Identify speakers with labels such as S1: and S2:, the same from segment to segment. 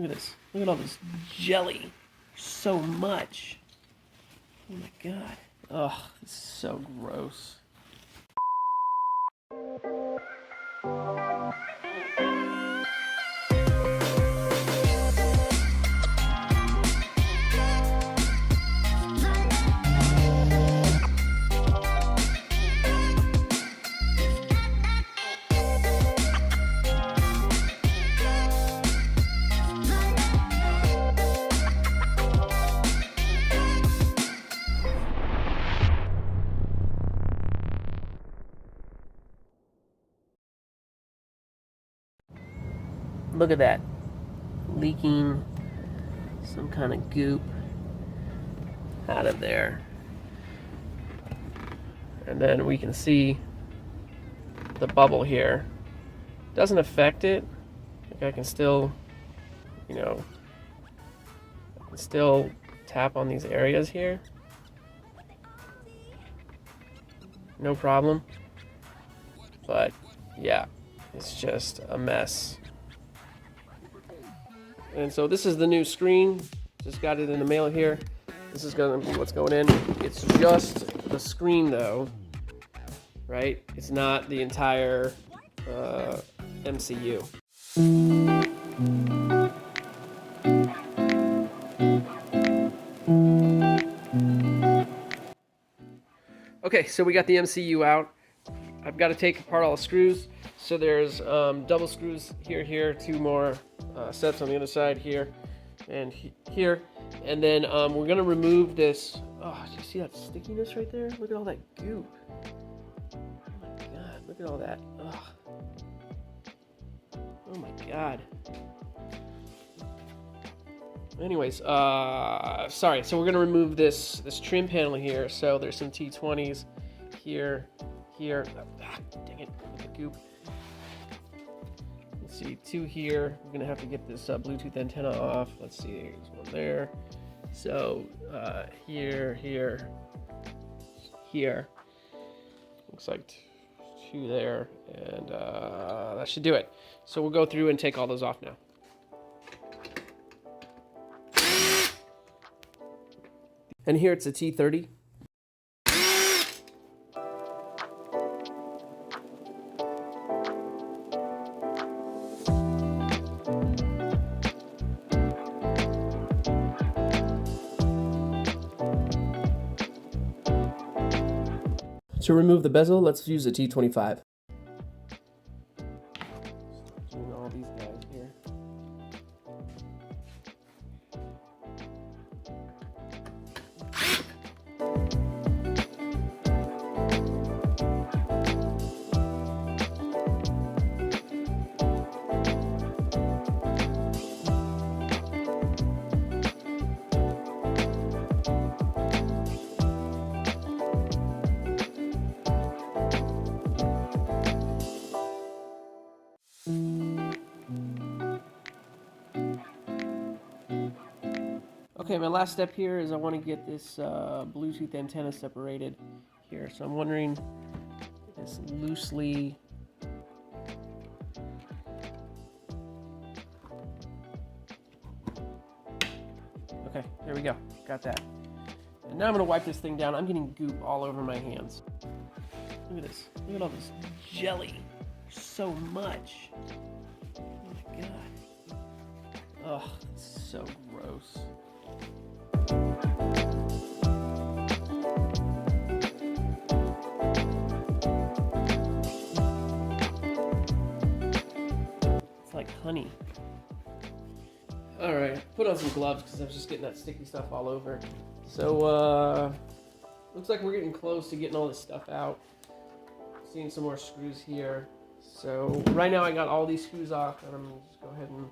S1: Look at this. Look at all this jelly. So much. Oh my god. Ugh, this is so gross. Look at that. Leaking some kind of goop out of there. And then we can see the bubble here. Doesn't affect it. Like I can still, I can still tap on these areas here. No problem. But yeah, it's just a mess. And so this is the new screen. Just got it in the mail here. This is gonna be what's going in. It's just the screen though, right? It's not the entire MCU. Okay, so we got the MCU out. I've got to take apart all the screws. So there's double screws here, two more sets on the other side here and here. And then we're gonna remove this. Oh, do you see that stickiness right there? Look at all that goop. Oh my god, look at all that. Ugh. Oh my god. Anyways, sorry. So we're gonna remove this trim panel here. So there's some T20s here. Ah, dang it, the goop. Let's see, two here. We're gonna have to get this Bluetooth antenna off. Let's see, there's one there. So here. Looks like two there, and that should do it. So we'll go through and take all those off now. And here it's a T30. To remove the bezel, let's use a T25. Doing all these guys here. Okay, my last step here is I want to get this Bluetooth antenna separated here. So I'm wondering, this loosely. Okay, there we go. Got that. And now I'm going to wipe this thing down. I'm getting goop all over my hands. Look at this. Look at all this jelly. So much. Oh my god. Ugh, it's so gross. It's like honey. Alright, put on some gloves because I was just getting that sticky stuff all over. So, looks like we're getting close to getting all this stuff out. Seeing some more screws here. So, right now I got all these screws off, and I'm going to just go ahead and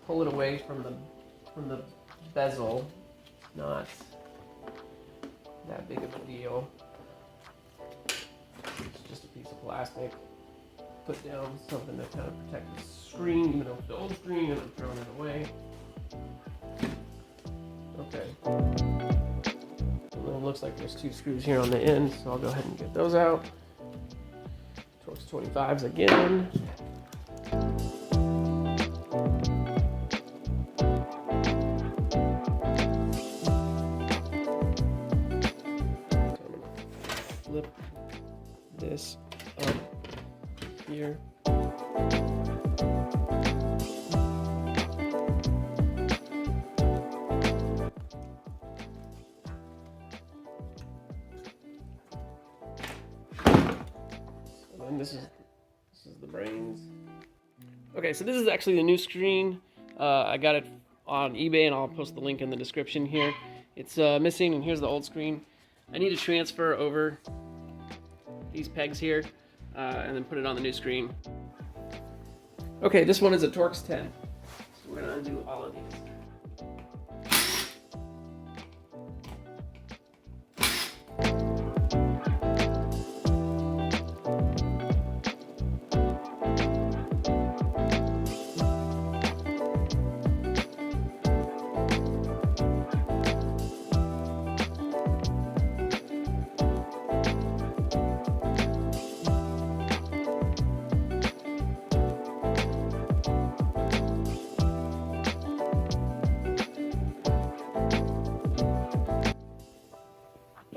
S1: pull it away from the bezel. Not that big of a deal. It's just a piece of plastic. Put down something to kind of protect the screen, even though it's the old screen, and I'm throwing it away. Okay. And it looks like there's two screws here on the end, so I'll go ahead and get those out. Torx 25s again. this here. And this is the brains. Okay, so this is actually the new screen. I got it on eBay, and I'll post the link in the description here. It's missing, and here's the old screen. I need to transfer over these pegs here, and then put it on the new screen. Okay, this one is a Torx 10. So we're gonna undo all of these.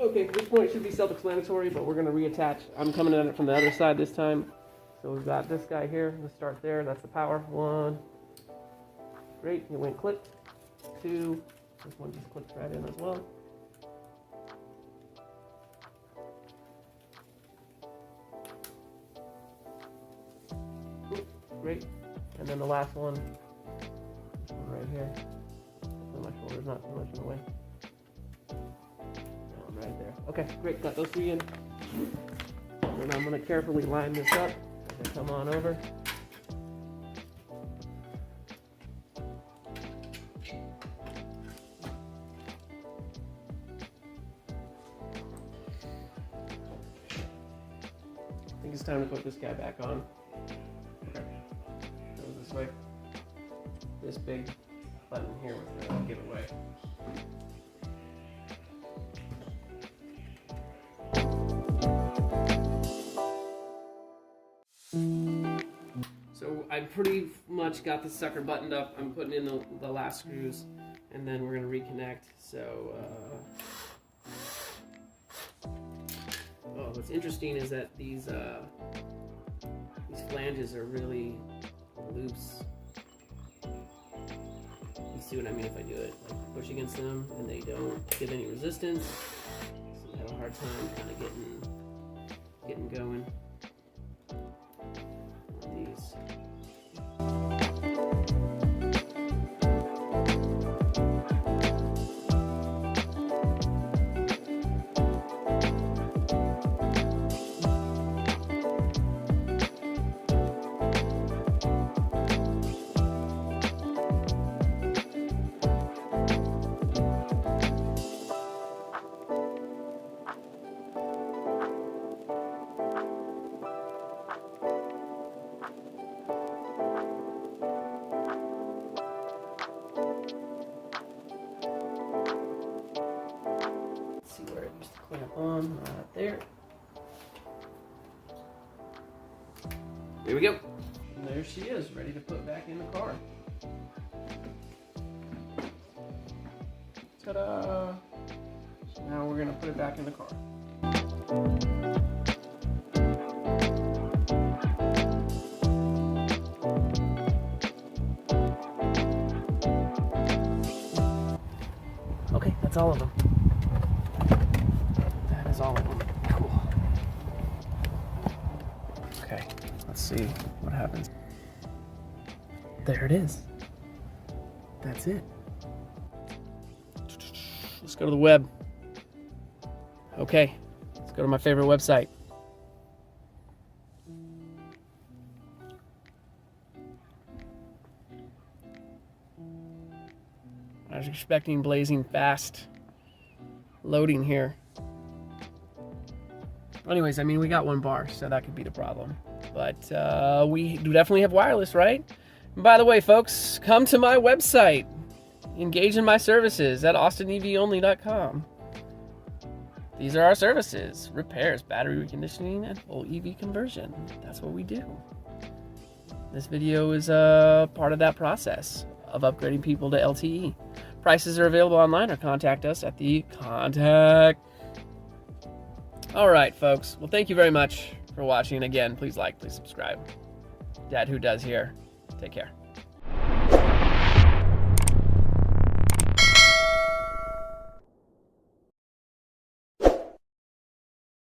S1: Okay, at this point it should be self-explanatory, but we're going to reattach. I'm coming at it from the other side this time. So we've got this guy here. Let's start there. That's the power. 1. Great. It went click. 2. This one just clicks right in as well. Great. And then the last one, this one right here. So my shoulder's not too much in the way. Right there. Okay, great. Got those 3 in. And I'm going to carefully line this up as I come on over. I think it's time to put this guy back on. Okay. Goes this way. This big button here was the giveaway. So I pretty much got the sucker buttoned up. I'm putting in the last screws, and then we're going to reconnect. So, what's interesting is that these flanges are really loose. You see what I mean if I do it? Like push against them, and they don't give any resistance. So I have a hard time kind of getting going. These. Clamp on right there. There we go. And there she is, ready to put back in the car. Ta-da! So now we're gonna put it back in the car. Okay, that's all of them. All of them. Cool. Okay, let's see what happens. There it is. That's it. Let's go to the web. Okay, let's go to my favorite website. I was expecting blazing fast loading here. Anyways, I mean, we got 1 bar, so that could be the problem. But we do definitely have wireless, right? And by the way, folks, come to my website. Engage in my services at austinevonly.com. These are our services: repairs, battery reconditioning, and full EV conversion. That's what we do. This video is part of that process of upgrading people to LTE. Prices are available online, or contact us at the contact. All right, folks. Well, thank you very much for watching. Again, please like, please subscribe. Dad Who Does here. Take care.